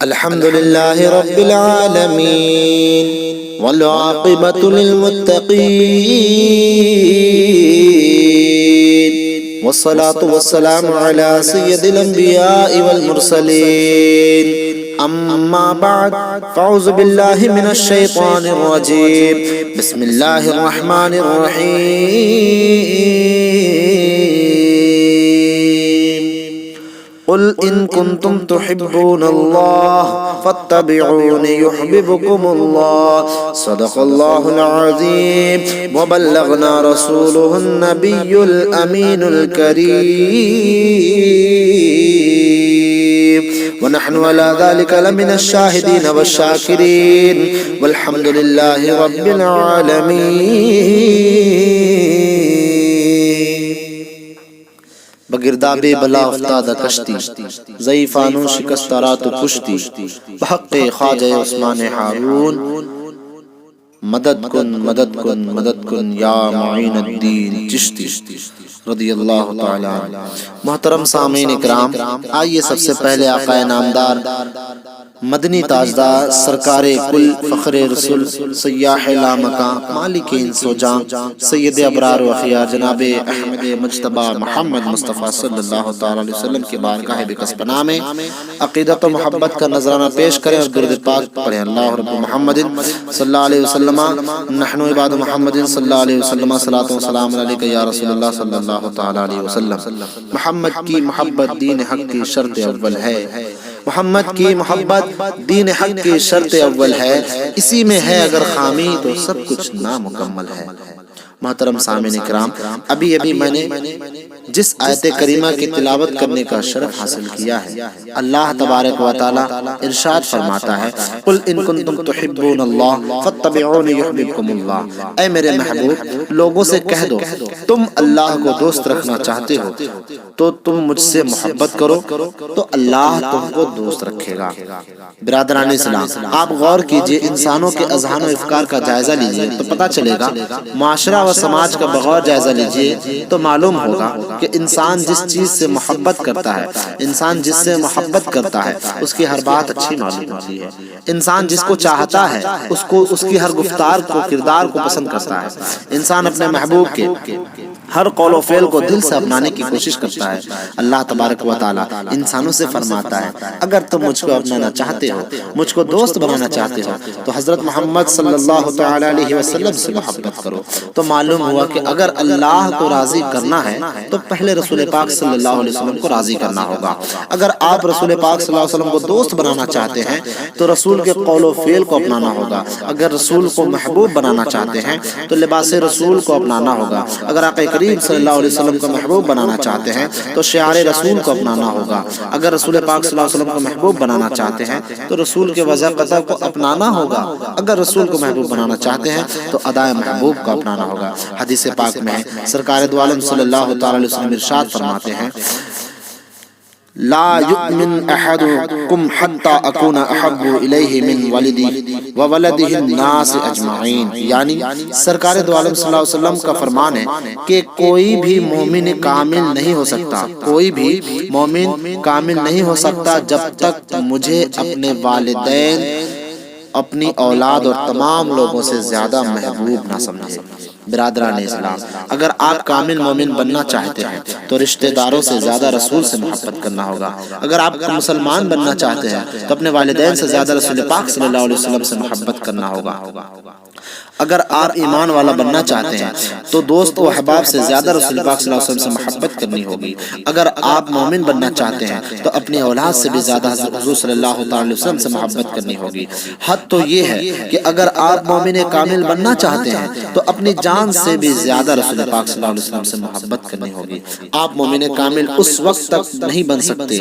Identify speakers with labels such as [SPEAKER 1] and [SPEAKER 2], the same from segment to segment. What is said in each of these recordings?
[SPEAKER 1] الحمد لله رب العالمين والعاقبة للمتقين والصلاة والسلام على سيد الأنبياء والمرسلين أما بعد فأعوذ بالله من الشيطان الرجيم بسم الله الرحمن الرحيم قل إن كنتم تحبون الله فاتبعوني يحببكم الله صدق الله العظيم وبلغنا رسوله النبي الأمين الكريم ونحن على ذلك لمن الشاهدين والشاكرين والحمد لله رب العالمين. بگرداب بلا افتادہ کشتی ضعیفانو شکست رات و کشتی بحق خواجہ عثمان ہارون مدد کن مدد کن مدد کن یا معین الدین چشتی رضی اللہ تعالی عنہ. محترم سامعین اکرام، آئیے سب سے پہلے آقا نامدار مدنی تاجدار سرکار کل فخر رسول سیاح لامکاں مالک انس و جاں سید ابرار و اخیار جناب احمد مجتبی محمد مصطفیٰ صلی اللہ تعالی علیہ وسلم کی بارگاہ بقص پناہ میں عقیدت و محبت کا نذرانہ پیش کریں اور درود پاک پڑھیں. اللہ رب محمد صلی اللہ علیہ وسلم نحن عباد محمد صلی اللہ علیہ وسلم صلاۃ و سلام علیک یا رسول اللہ صلی اللہ تعالی علیہ وسلم. محمد کی محبت دین حق کی شرط اول ہے. محمد کی محبت دین حق کی شرط اول ہے. اسی میں ہے اگر خامی تو سب کچھ نامکمل ہے. محترم سامعین اکرام، ابھی میں نے جس آیت کریمہ کی تلاوت کرنے کا شرف حاصل کیا ہے، اللہ تبارک و تعالی ارشاد فرماتا ہے قل ان کنتم تحبون اللہ فاتبعونی یحببکم اللہ. اے میرے محبوب، لوگوں سے کہہ دو تم اللہ کو دوست رکھنا چاہتے ہو تو تم مجھ سے محبت کرو تو اللہ تم کو دوست رکھے گا. برادران اسلام، آپ غور کیجئے، انسانوں کے اذہان و افکار کا جائزہ لیجئے تو پتہ چلے گا، معاشرہ و سماج کا بغور جائزہ لیجئے تو معلوم ہوگا کہ انسان جس چیز سے محبت کرتا ہے، انسان جس سے محبت کرتا ہے اس کی ہر بات اچھی معلوم ہوتی ہے. انسان جس کو چاہتا ہے اس کی ہر گفتار کو، کردار کو پسند کرتا ہے. انسان اپنے محبوب کے ہر قول و فعل کو دل سے اپنانے کی کوشش کرتا ہے. اللہ تبارک و تعالی انسانوں سے فرماتا ہے اگر تم مجھ کو اپنانا چاہتے ہو، مجھ کو دوست بنانا چاہتے ہو تو حضرت محمد صلی اللہ تعالی علیہ وسلم سے محبت کرو. تو معلوم ہوا کہ اگر اللہ کو راضی کرنا ہے تو پہلے رسول پاک صلی اللہ علیہ وسلم کو راضی کرنا ہوگا. اگر آپ رسول پاک صلی اللہ علیہ وسلم کو دوست بنانا چاہتے ہیں تو رسول کے قول و فعل کو اپنانا ہوگا. اگر رسول کو محبوب بنانا چاہتے ہیں تو لباس رسول کو اپنانا ہوگا. اگر آقا کریم صلی اللہ علیہ وسلم کو محبوب بنانا چاہتے ہیں تو شعار رسول کو اپنانا ہوگا. اگر رسول پاک صلی اللہ علیہ وسلم کو محبوب بنانا چاہتے ہیں تو رسول کے وضع قطع کو اپنانا ہوگا. اگر رسول کو محبوب بنانا چاہتے ہیں تو ادائے محبوب کو اپنانا ہوگا. حدیث پاک میں سرکار دو عالم صلی اللہ تعالی علیہ وسلم ارشاد فرماتے ہیں لا یؤمن احدکم حتی اکون احب الیہ من ولدی وولدہ الناس اجمعین. یعنی سرکار دو عالم صلی اللہ علیہ وسلم کا فرمان ہے کہ کوئی بھی مومن کامل نہیں ہو سکتا، کوئی بھی مومن کامل نہیں ہو سکتا جب تک مجھے اپنے والدین، اپنی اولاد اور تمام لوگوں سے زیادہ محبوب نہ سمجھے. برادران اسلام، اگر آپ کامل مومن بننا چاہتے ہیں تو رشتہ داروں سے زیادہ رسول سے محبت کرنا ہوگا. اگر آپ مسلمان بننا چاہتے ہیں تو اپنے والدین سے زیادہ رسول پاک صلی اللہ علیہ وسلم سے محبت کرنا ہوگا. اگر آپ ایمان والا بننا چاہتے ہیں تو دوست و احباب سے زیادہ رسول پاک صلی اللہ علیہ وسلم سے محبت کرنی ہوگی. اگر آپ مومن بننا چاہتے ہیں تو اپنی اولاد سے بھی زیادہ حضور صلی اللہ تعالی وسلم سے محبت کرنی ہوگی. حد تو یہ ہے کہ اگر آپ مومن کامل بننا چاہتے ہیں تو اپنی جان سے بھی زیادہ رسول پاک صلی اللہ علیہ وسلم سے محبت کرنی ہوگی. آپ مومن کامل اس وقت تک نہیں بن سکتے،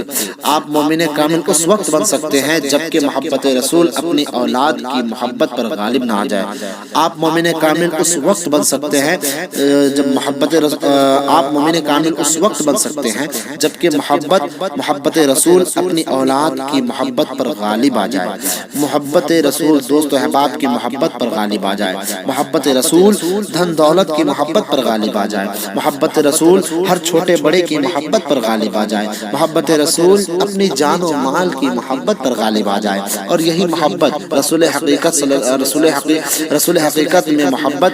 [SPEAKER 1] آپ مومن کامل اس وقت بن سکتے ہیں جبکہ محبت رسول اپنی اولاد کی محبت پر غالب نہ آ جائے. آپ مومن کامل اس وقت بن سکتے ہیں جب آپ مومن کامل اس وقت بن سکتے ہیں جبکہ محبت رسول اپنی اولاد کی محبت پر غالب آ جائے، محبت رسول دوست و احباب کی محبت پر غالب آ جائے، محبت رسول دھن دولت کی محبت پر غالب آ جائے، محبت رسول ہر چھوٹے بڑے کی محبت پر غالب آ جائے، محبت رسول اپنی جان و مال کی محبت پر غالب آ جائے۔ اور یہی محبت رسول حقیقت میں محبت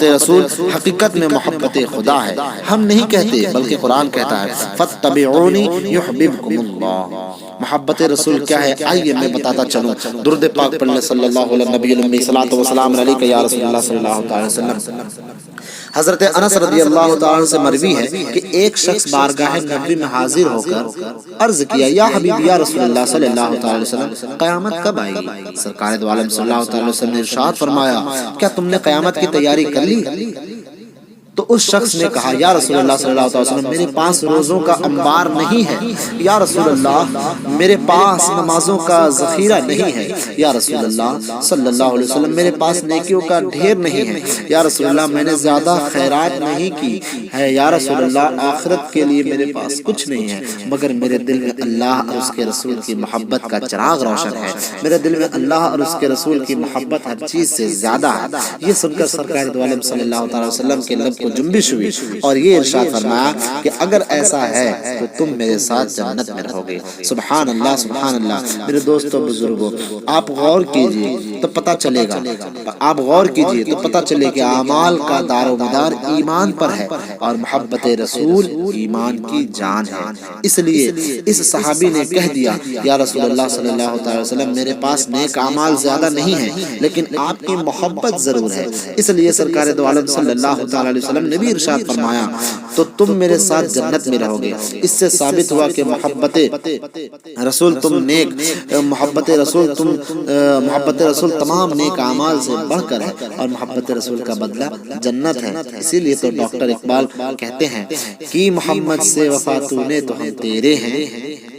[SPEAKER 1] رسول حقیقت میں محبت خدا ہے۔ ہم نہیں کہتے بلکہ قرآن کہتا ہے فاتبعونی یحببکم اللہ۔ محبت رسول کیا ہے آئیے میں بتاتا چلوں۔ درود پاک پڑھ لیں صلی اللہ علیہ نبی المی صلاۃ و سلام علیک یا رسول اللہ صلی اللہ علیہ وسلم۔ حضرت انس رضی اللہ تعالیٰ عنہ سے مروی ہے کہ ایک شخص بارگاہ نبوی میں حاضر ہو کر عرض کیا یا حبیب یا رسول اللہ صلی اللہ تعالیٰ علیہ وسلم قیامت کب آئے گی؟ سرکار دو عالم صلی اللہ تعالیٰ علیہ وسلم نے ارشاد فرمایا کیا تم نے قیامت کی تیاری کر لی؟ تو اس شخص نے کہا یا رسول اللہ صلی اللہ علیہ وسلم میرے پاس روزوں کا انبار نہیں ہے، یا رسول اللہ میرے پاس نمازوں کا ذخیرہ نہیں ہے، یا رسول اللہ صلی اللہ علیہ وسلم میرے پاس نیکیوں کا ڈھیر نہیں ہے، یا رسول اللہ میں نے زیادہ خیرات نہیں کی ہے، یا رسول اللہ آخرت کے لیے میرے پاس کچھ نہیں ہے مگر میرے دل میں اللہ اور اس کے رسول کی محبت کا چراغ روشن ہے، میرے دل میں اللہ اور اس کے رسول کی محبت ہر چیز سے زیادہ ہے۔ یہ سن کر سرکار دو عالم صلی اللہ علیہ وسلم کے لب کو جنبش ہوئی اور یہ ارشاد فرمایا کہ اگر ایسا ہے تو تم میرے ساتھ جنت میں رہو گے۔ سبحان اللہ سبحان اللہ۔ میرے دوستو بزرگوں آپ غور کیجئے تو پتہ چلے گا، آپ غور کیجئے تو پتہ چلے کہ اعمال کا دار و مدار ایمان پر ہے اور محبت رسول ایمان کی جان ہے۔ اس لیے اس صحابی نے کہہ دیا یا رسول اللہ صلی اللہ علیہ وسلم میرے پاس نیک اعمال زیادہ نہیں ہیں لیکن آپ کی محبت ضرور ہے، اس لیے سرکار دو عالم صلی اللہ علیہ وسلم نے بھی ارشاد فرمایا تو تم میرے ساتھ جنت میں رہو گے۔ اس سے ثابت ہوا کہ محبت رسول تمام نیک اعمال سے بڑھ کر ہے اور محبت رسول کا بدلہ جنت ہے۔ اسی لیے تو ڈاکٹر اقبال کہتے ہیں کہ محمد سے وفا تو نے تو ہم تیرے ہیں،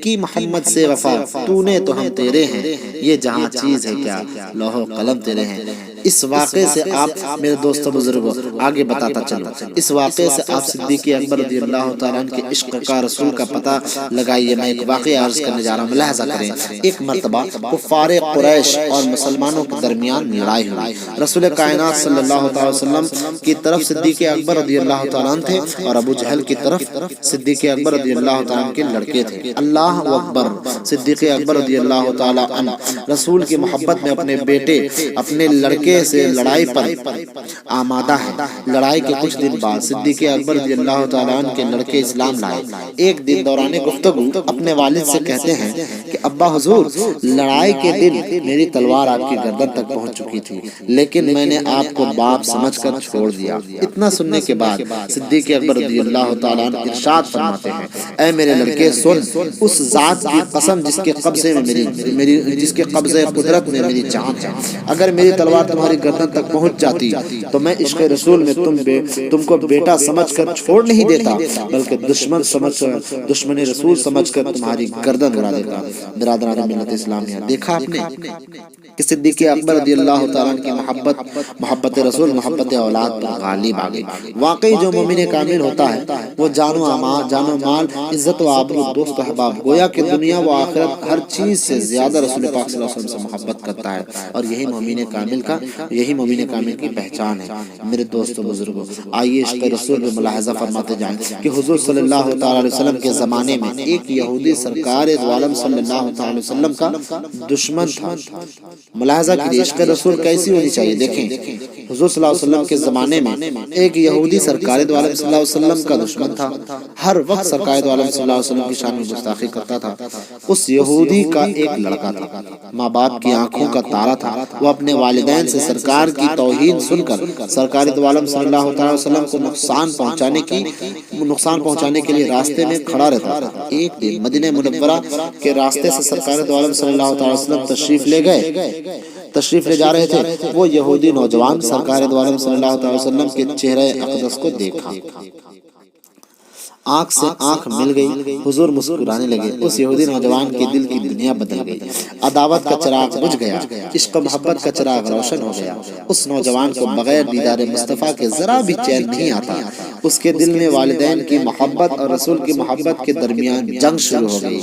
[SPEAKER 1] کی محمد سے وفا تو نے تو ہم تیرے ہیں، یہ جہاں چیز ہے کیا لوح و قلم تیرے ہیں۔ اس واقعے سے آپ میرے دوستو بزرگوں آگے بتاتا چلو، اس واقعے سے آپ صدیق اکبر رضی اللہ تعالیٰ عنہ کے عشق کا رسول کا پتہ لگائیے۔ میں ایک واقعہ عرض کرنے جا رہا ہوں، ملاحظہ کریں۔ ایک مرتبہ کفار قریش اور مسلمانوں کے درمیان لڑائی ہوئی۔ رسول کائنات صلی اللہ تعالیٰ وسلم کی طرف صدیق اکبر رضی اللہ تعالیٰ عنہ تھے اور ابو جہل کی طرف صدیق اکبر رضی اللہ تعالیٰ عنہ کے لڑکے تھے۔ اللہ اکبر۔ صدیق اکبر رضی اللہ تعالیٰ عنہ رسول کی محبت میں اپنے بیٹے اپنے لڑکے سے لڑائی پر آمادہ ہے۔ لڑائی کے کچھ دن بعد صدیق اکبر رضی اللہ تعالیٰ عنہ کے لڑکے اسلام لائے۔ ایک دن دوران گفتگو اپنے والد سے کہتے ہیں کہ ابا حضور لڑائی کے دن میری تلوار آپ کی گردن تک پہنچ چکی تھی لیکن میں نے آپ کو باپ سمجھ کر چھوڑ دیا۔ اتنا سننے کے بعد صدیق اکبر رضی اللہ تعالیٰ عنہ ارشاد فرماتے ہیں اے میرے لڑکے سن، اس ذات کی قسم جس کے قبضے قدرت میں میری جان ہے، اگر میری تلوار تمہاری گردن تک پہنچ جاتی تو میں عشق رسول میں تم کو بیٹا سمجھ کر چھوڑ نہیں دیتا بلکہ دشمن رسول سمجھ کر تمہاری گردن اڑا دیتا۔ برادران ملت اسلامیہ دیکھا آپ نے کہ صدیق اکبر رضی اللہ تعالیٰ عنہ کی محبت رسول محبت اولاد پر غالب آ گئی۔ واقعی جو مومن کامل ہوتا ہے وہ جان و مال عزت و آبرو دوست و احباب گویا کہ دنیا و آخرت ہر چیز سے زیادہ رسول پاک صلی اللہ علیہ وسلم سے محبت کرتا ہے اور یہی مومن کامل کی پہچان ہے۔ میرے دوستو بزرگوں آئیے عشق رسول میں ملاحظہ فرماتے جائیں کہ حضور صلی اللہ تعالیٰ علیہ وسلم کے زمانے میں ایک یہودی سرکار دو عالم صلی اللہ تعالیٰ علیہ وسلم کا دشمن تھا۔ ملاحظہ کیجیے عشق رسول کیسی ہونی چاہیے۔ دیکھیں حضور صلی اللہ علیہ وسلم کے زمانے میں ایک یہودی سرکار دو عالم صلی اللہ علیہ وسلم کا دشمن تھا، ہر وقت سرکار دو عالم صلی اللہ علیہ وسلم کی شان میں گستاخی کرتا تھا۔ اس یہودی کا ایک لڑکا تھا، ماں باپ کی آنکھوں کا تارا تھا، وہ اپنے والدین سے سرکار کی توہین سن کر سرکار دو عالم صلی اللہ تعالیٰ وسلم کو نقصان پہنچانے کے لیے راستے میں کھڑا رہتا تھا۔ ایک دن مدینہ منورہ کے راستے سے سرکار دو عالم صلی اللہ تعالیٰ وسلم تشریف لے جا رہے تھے۔ وہ یہودی نوجوان سرکار دو عالم صلی اللہ تعالیٰ وسلم کے چہرے اقدس کو دیکھا، آنکھ سے آنکھ مل گئی، حضور مسکرانے لگے۔ اس یہودی نوجوان کے دل کی دنیا بدل گئی، عداوت کا چراغ بجھ گیا، عشق و محبت کا چراغ روشن ہو گیا۔ اس نوجوان کو بغیر دیدار مصطفیٰ کے ذرا بھی چین نہیں آتا۔ اس کے دل میں والدین کی محبت اور رسول کی محبت کے درمیان جنگ شروع ہو گئی۔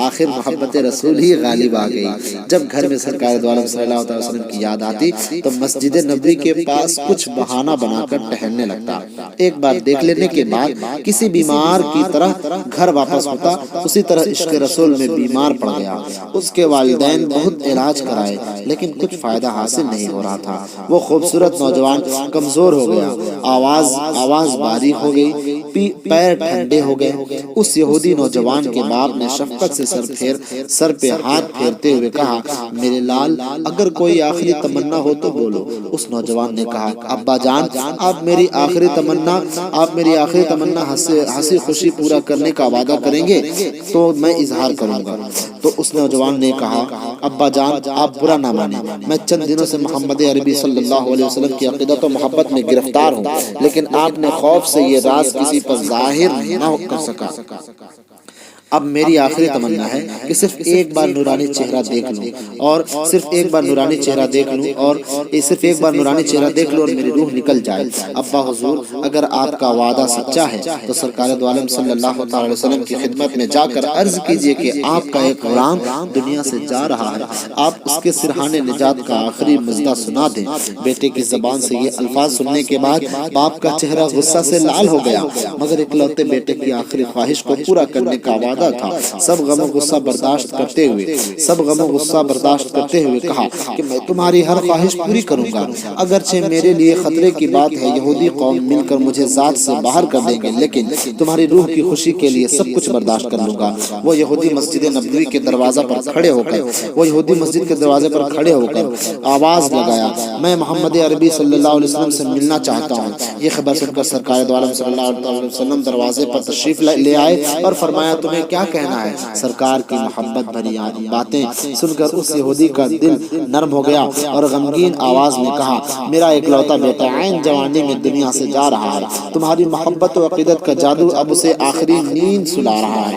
[SPEAKER 1] آخر محبت رسول ہی غالب آ گئی۔ جب گھر میں سرکار دو عالم صلی اللہ علیہ وسلم کی یاد آتی تو مسجد نبوی کے پاس کچھ بہانہ بنا کر ٹہلنے لگتا۔ ایک بار دیکھ لینے کے بعد کسی بیمار کی طرح گھر واپس ہوتا۔ اسی طرح عشق رسول میں بیمار پڑ گیا۔ اس کے والدین بہت علاج کرائے لیکن کچھ فائدہ حاصل نہیں ہو رہا تھا۔ وہ خوبصورت نوجوان کمزور ہو گیا، آواز باریک ہو گئی، پیر ٹھنڈے ہو گئے۔ اس یہودی نوجوان کے باپ نے شفقت سے سر پہ ہاتھ پھیرتے ہوئے کہا، میرے لال اگر کوئی آخری تمنا ہو تو بولو۔ اس نوجوان نے کہا، ابا جان آپ میری آخری تمنا ہنسی خوشی پورا کرنے کا وعدہ کریں گے تو میں اظہار کروں گا۔ تو اس نوجوان نے کہا، ابا جان آپ برا نہ مانیں، میں چند دنوں سے محمد عربی صلی اللہ علیہ وسلم کی عقیدت و محبت میں گرفتار ہوں، لیکن آپ نے خوف سے یہ راز کسی پر ظاہر نہ کر سکا۔ اب میری آخری تمنا ہے کہ صرف ایک بار نورانی چہرہ دیکھ لوں اور صرف ایک بار نورانی چہرہ دیکھ لوں اور میری روح نکل جائے۔ ابا حضور اگر آپ کا وعدہ سچا ہے تو سرکار دو عالم صلی اللہ علیہ وسلم کی خدمت میں جا کر عرض کیجئے کہ آپ کا ایک غلام دنیا سے جا رہا ہے، آپ اس کے سرحان نجات کا آخری مژدہ سنا دیں۔ بیٹے کی زبان سے یہ الفاظ سننے کے بعد باپ کا چہرہ غصہ سے لال ہو گیا، مگر اکلوتے بیٹے کی آخری خواہش کو پورا کرنے کا وعدہ تھا۔ سب غم و غصہ برداشت کرتے ہوئے کہا کہ میں تمہاری ہر خواہش پوری کروں گا، اگرچہ میرے لیے خطرے کی بات ہے، یہودی قوم مل کر مجھے ذات سے باہر کر دیں گے، لیکن تمہاری روح کی خوشی کے لیے سب کچھ برداشت کر لوں گا۔ وہ یہودی مسجد نبوی کے دروازے پر کھڑے ہو کر آواز لگایا، میں محمد عربی صلی اللہ علیہ وسلم سے ملنا چاہتا ہوں۔ یہ خبر سن کر سرکار دو عالم صلی اللہ علیہ وسلم دروازے پر تشریف لے آئے اور فرمایا، تمہیں کیا کہنا ہے؟ سرکار کی محبت بھری باتیں سن کر اس یہودی کا دل نرم ہو گیا اور غمگین آواز میں کہا، میرا اکلوتا بیٹا عین جوانی میں دنیا سے جا رہا ہے، تمہاری محبت و عقیدت کا جادو اب اسے آخری نیند سلا رہا ہے۔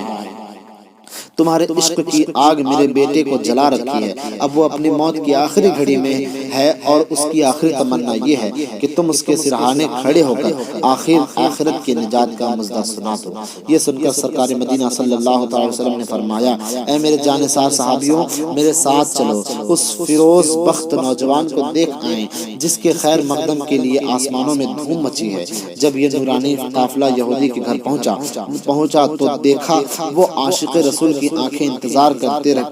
[SPEAKER 1] تمہارے عشق کی آگ میرے بیٹے کو جلا رکھی ہے، اب وہ اپنی موت کی آخری گھڑی میں ہے اور اس کی آخری تمنا یہ ہے کہ تم اس کے سرہانے کھڑے ہو کر آخرت کی نجات کا مژدہ سنا دو۔ یہ سن کر سرکار مدینہ صلی اللہ علیہ وسلم نے فرمایا، اے میرے جانثار صحابیوں، میرے ساتھ چلو، اس فیروز بخت نوجوان کو دیکھ آئیں جس کے خیر مقدم کے لیے آسمانوں میں دھوم مچی ہے۔ جب یہ نورانی قافلہ یہودی کے گھر پہنچا تو دیکھا وہ عاشق رسول کی آنکھیں انتظار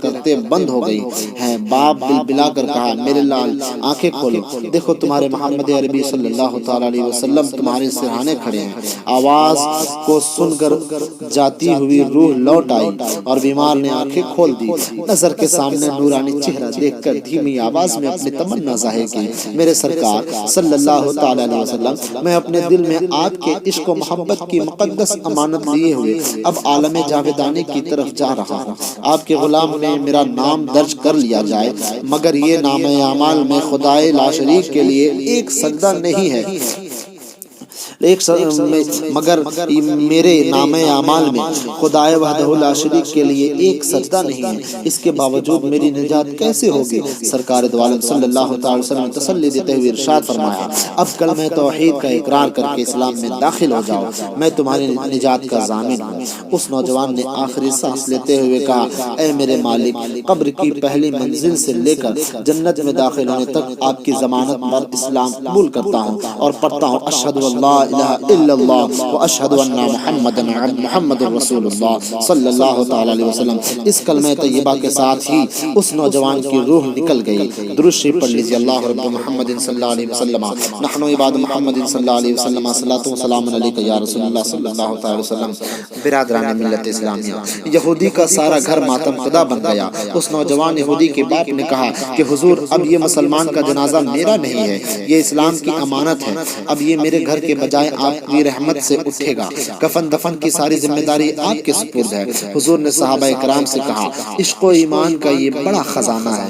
[SPEAKER 1] کرتے بند ہو گئی ہیں۔ باپ بلبلا کر کہا، میرے لال آنکھیں کھولو، دیکھو تمہارے محمد عربی صلی اللہ تعالی علیہ وسلم تمہارے سرہانے کھڑے ہیں۔ آواز کو سن کر جاتی ہوئی روح لوٹ آئی اور بیمار نے آنکھیں کھول دی۔ نظر کے سامنے نورانی چہرہ دیکھ کر دھیمی آواز میں اپنی تمنا ظاہر کی، میرے سرکار صلی اللہ تعالی علیہ وسلم، میں اپنے دل میں آپ کے عشق و محبت کی مقدس امانت لیے ہوئے اب عالم جاویدانی کی طرف جا رہا ہوں۔ آپ کے غلام میں میرا نام درج کر لیا جائے، مگر یہ نام اعمال میں خدائے لا شریک کے لیے ایک سجدہ نہیں ہے، مگر میرے نام اعمال میں خدائے وحدہ لا شریک کے لیے ایک سجدہ نہیں ہے، اس کے باوجود میری نجات کیسے ہوگی؟ سرکار دو عالم صلی اللہ تعالی وسلم نے تسلی دیتے ہوئے ارشاد فرمایا، اب کلمہ توحید کا اقرار کر کے اسلام میں داخل ہو جاؤ، میں تمہاری نجات کا ضامن ہوں۔ اس نوجوان نے آخری سانس لیتے ہوئے کہا، اے میرے مالک، قبر کی پہلی منزل سے لے کر جنت میں داخل ہونے تک آپ کی ضمانت پر اسلام قبول کرتا ہوں اور پڑھتا ہوں، اشہد ان لا الہ الا اللہ واشہد ان محمد رسول اللہ صلی اللہ تعالی علیہ وسلم۔ اس کلمہ طیبہ کے ساتھ ہی اس نوجوان کی روح نکل گئی۔ درود شریف پڑھ لیجیے، اللہ رب محمد صلی اللہ علیہ وسلم، نحن عباد محمد صلی اللہ علیہ وسلم، صلاۃ و سلام علیک یا رسول اللہ صلی اللہ تعالی وسلم۔ برادران ملت اسلامیہ، یہودی کا سارا گھر ماتم خدا بن گیا۔ اس نوجوان یہودی کے باپ نے کہا کہ حضور اب یہ مسلمان کا جنازہ میرا نہیں ہے، یہ اسلام کی امانت ہے، اب یہ میرے گھر کے بجائے بجائے آپ کی رحمت سے اٹھے گا۔ کفن دفن کی ساری ذمہ داری آپ کے سپرد ہے۔ حضور نے صحابہ کرام سے کہا عشق و ایمان کا یہ بڑا خزانہ ہے،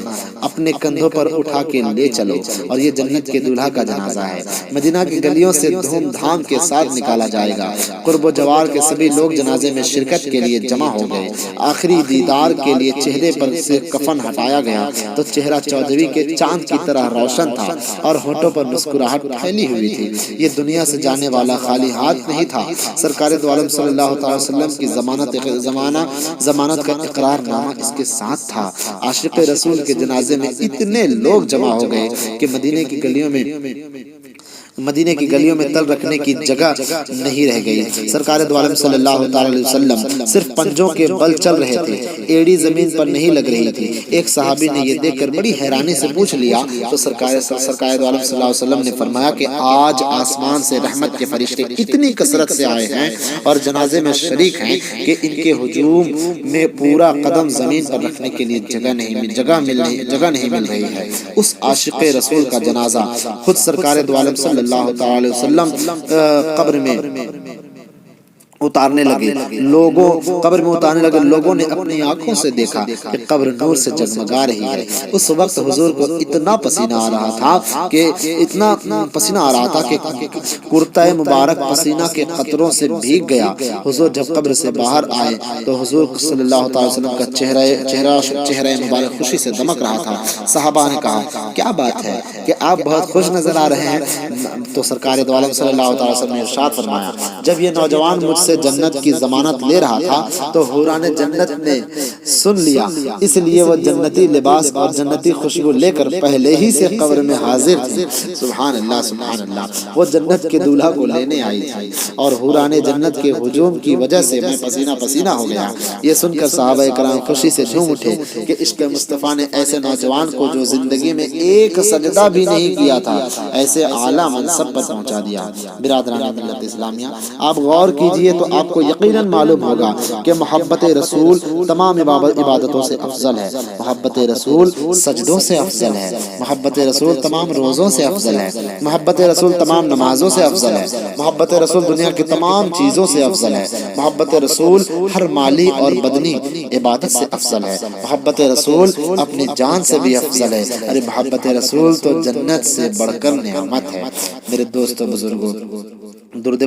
[SPEAKER 1] اپنے کندھوں پر اٹھا کے لے چلو، اور یہ جنت کے دولہا کا جنازہ ہے، مدینہ کی گلیوں سے دھوم دھام کے ساتھ نکالا جائے گا۔ قرب و جوار کے سبھی لوگ جنازے میں شرکت کے لیے جمع ہو گئے۔ آخری دیدار کے لیے چہرے پر سے کفن ہٹایا گیا تو چہرہ چودھویں کے چاند کی طرح روشن تھا اور ہونٹوں پر مسکراہٹ پھیلی ہوئی تھی۔ یہ دنیا سے جانے والا خالی ہاتھ نہیں تھا۔ سرکار دو عالم صلی اللہ تعالی وسلم کی ضمانت کا اقرار نامہ اس کے ساتھ تھا۔ عاشق رسول کے جنازے میں اتنے لوگ جمع ہو گئے کہ مدینے کی گلیوں میں تل رکھنے کی جگہ نہیں رہ گئی۔ سرکار دو عالم صلی اللہ تعالی علیہ وسلم صرف پنجوں کے بل چل رہے تھے، ایڑی زمین پر نہیں لگ رہی تھی۔ ایک صحابی نے یہ دیکھ کر بڑی حیرانی سے پوچھ لیا تو سرکار دو عالم صلی اللہ علیہ وسلم نے فرمایا کہ آج آسمان سے رحمت کے فرشتے اتنی کثرت سے آئے ہیں اور جنازے میں شریک ہیں کہ ان کے ہجوم میں پورا قدم زمین پر رکھنے کے لیے جگہ نہیں مل رہی ہے۔ اس عاشق رسول کا جنازہ خود سرکار دو عالم صلی اللہ تعالی علیہ وسلم قبر میں اتارنے لگے۔ لوگوں نے اپنی آنکھوں سے دیکھا کہ قبر نور سے جگمگا رہی ہے۔ اس وقت حضور کو اتنا پسینہ آ رہا تھا کہ کرتہ مبارک پسینہ کے قطروں سے بھیگ گیا۔ حضور جب قبر سے باہر آئے تو حضور صلی اللہ تعالی وسلم کا چہرہ مبارک خوشی سے دمک رہا تھا۔ صحابہ نے کہا کیا بات ہے کہ آپ بہت خوش نظر آ رہے ہیں؟ تو سرکار دو عالم صلی اللہ تعالی وسلم نے ارشاد فرمایا جب یہ نوجوان مجھ سے جنت کی ضمانت لے رہا تھا تو حوران جنت نے سن لیا، اس لیے وہ جنتی لباس اور جنتی خوشبو لے کر پہلے ہی سے قبر میں حاضر تھی۔ سبحان اللہ سبحان اللہ، وہ جنت کے دولہا کو لینے آئی تھی اور حوران جنت کے ہجوم کی وجہ سے میں پسینہ پسینہ ہو گیا۔ یہ سن کر صحابہ کرام خوشی سے جھوم اٹھے کہ عشق مصطفیٰ نے ایسے نوجوان کو جو زندگی میں ایک سجدہ بھی نہیں کیا تھا ایسے اعلیٰ منصب پر پہنچا دیا۔ برادران ملت اسلامیہ، آپ غور کیجئے تو آپ کو یقیناً معلوم ہوگا کہ محبت رسول تمام عبادتوں سے افضل ہے، محبت رسول سجدوں سے افضل ہے، محبت رسول تمام روزوں سے افضل ہے، محبت رسول تمام نمازوں سے افضل ہے، محبت رسول دنیا کی تمام چیزوں سے افضل ہے، محبت رسول ہر مالی اور بدنی عبادت سے افضل ہے، محبت رسول اپنی جان سے بھی افضل ہے۔ ارے محبت رسول تو جنت سے بڑھ کر نعمت ہے۔ میرے دوستو بزرگوں، درود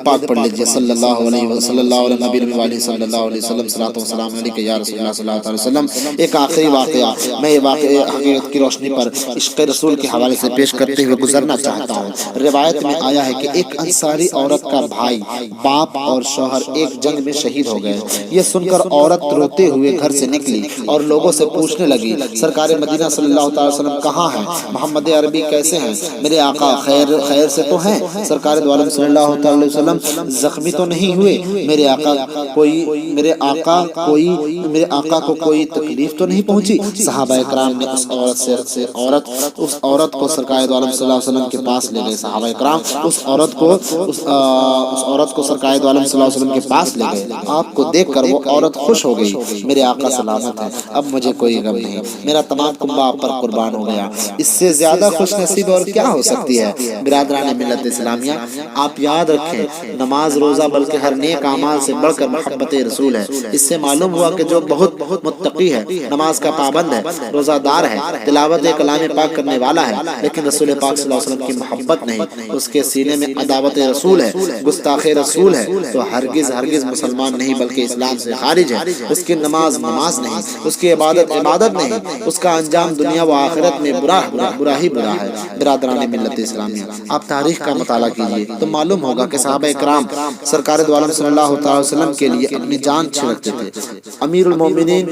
[SPEAKER 1] پاک پڑھ لیجئے صلی اللہ علیہ نبی علیہ صلی اللہ علیہ وسلم، صلاۃ و سلام علیک یا رسول اللہ صلی اللہ علیہ وسلم۔ ایک آخری واقعہ میں یہ واقعہ حقیقت کی روشنی پر عشق رسول کے حوالے سے پیش کرتے ہوئے گزرنا چاہتا ہوں۔ روایت میں آیا ہے کہ ایک انصاری عورت کا بھائی، باپ اور شوہر ایک جنگ میں شہید ہو گئے۔ یہ سن کر عورت روتے ہوئے گھر سے نکلی اور لوگوں سے پوچھنے لگی سرکار مدینہ صلی اللہ تعالی وسلم کہاں ہیں؟ محمد عربی کیسے ہیں؟ میرے آقا خیر سے تو ہیں؟ سرکار دو عالم صلی اللہ تعالی وسلم زخمی تو نہیں ہوئے؟ میرے آقا کو کوئی تکلیف تو نہیں پہنچی؟ صحابہ کرام نے اس عورت کو سرکار دو عالم صلی اللہ علیہ وسلم کے پاس لے گئے۔ صحابہ کرام اس عورت کو سرکار دو عالم صلی اللہ علیہ وسلم کے پاس لے گئے۔ آپ کو دیکھ کر وہ عورت خوش ہو گئی، میرے آقا سلامت ہے، اب مجھے کوئی غم نہیں، میرا تمام کنبہ آپ پر قربان ہو گیا۔ اس سے زیادہ خوش نصیب اور کیا ہو سکتی ہے؟ برادران ملت اسلامیہ، آپ یاد رکھیں نماز روزہ بلکہ ہر نیک اعمال سے بڑھ کر محبت رسول ہے۔ اس سے معلوم ہوا کہ جو بہت متقی ہے، نماز کا پابند ہے، روزہ دار ہے، تلاوت کلام پاک کرنے والا ہے، لیکن رسول پاک صلی اللہ علیہ وسلم کی محبت نہیں، اس کے سینے میں عداوت رسول ہے، گستاخ رسول ہے، تو ہرگز مسلمان نہیں بلکہ اسلام سے خارج ہے۔ اس کی نماز نہیں، اس کی عبادت نہیں، اس کا انجام دنیا و آخرت میں برا ہی ہے۔ برادران ملت اسلامیہ، آپ تاریخ کا مطالعہ کیجئے تو معلوم ہوگا کہ صحابہ کرام سرکار دو عالم صلی اللہ تعالی وسلم کے لیے اپنی جان چھڑکتے تھے۔ امیر المومنین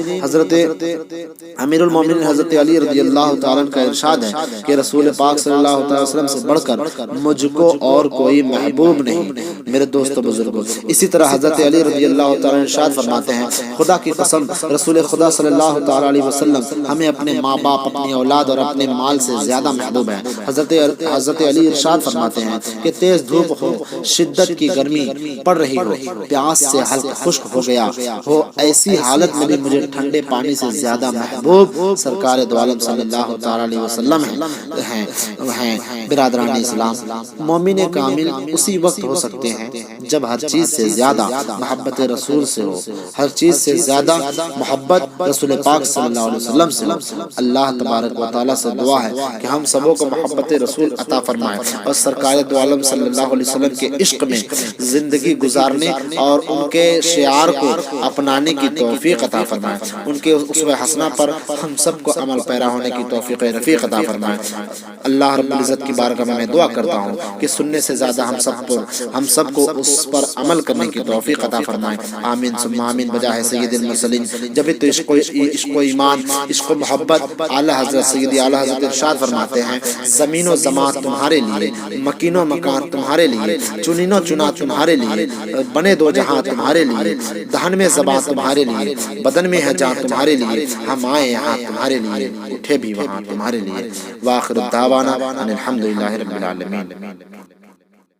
[SPEAKER 1] حضرت علی رضی اللہ تعالیٰ کا ارشاد ہے کہ رسول پاک صلی اللہ تعالی وسلم سے بڑھ کر مجھ کو اور کوئی محبوب نہیں۔ میرے دوستو بزرگوں، اسی طرح حضرت علی رضی اللہ تعالیٰ ارشاد فرماتے ہیں خدا کی قسم رسول خدا صلی اللہ تعالی علیہ وسلم ہمیں اپنے ماں باپ، اپنی اولاد اور اپنے مال سے زیادہ محبوب ہیں۔ حضرت علی ارشاد فرماتے ہیں کہ تیز دھوپ ہو، شدت کی گرمی پڑ رہی ہو، پیاس سے حلق خشک ہو گیا ہو، ایسی حالت میں بھی مجھے ٹھنڈے پانی سے زیادہ محبوب سرکار دو عالم صلی اللہ تعالی علیہ وسلم ہیں۔ برادران اسلام، مومن کامل اسی وقت ہو سکتے ہیں جب ہر چیز سے زیادہ محبت رسول سے ہو، ہر چیز سے زیادہ محبت رسول پاک صلی اللہ علیہ وسلم سے ہو۔ اللہ تبارک و تعالیٰ سے دعا ہے کہ ہم سبوں کو محبت رسول عطا فرمائے اور سرکار دو عالم صلی اللہ علیہ وسلم کے عشق میں زندگی گزارنے اور ان کے شعار کو اپنانے کی توفیق عطا فرمائے، ان کے اسوہ حسنہ پر ہم سب کو عمل پیرا ہونے کی توفیق رفیق عطا فرمائے۔ اللہ رب العزت کی بارگاہ میں دعا کرتا ہوں کہ سننے سے زیادہ ہم سب کو اس پر عمل کرنے کی توفیق عطا فرمائے، آمین ثم آمین بجاہ سید المرسلین۔ جب تو عشق و ایمان، عشق و محبت، اعلیٰ حضرت سیدی اعلیٰ حضرت ارشاد فرماتے ہیں زمین و زمان تمہارے لیے، مکین و مکان تمہارے لیے، چنین و چنا تمہارے لیے، بنے دو جہاں تمہارے لیے، دہن میں زبان تمہارے لیے، بدن میں ہے جان تمہارے لیے، ہم آئے یہاں تمہارے لیے، اٹھے بھی وہاں تمہارے لیے۔ وآخر الدعوانا ان الحمدللہ رب العالمین۔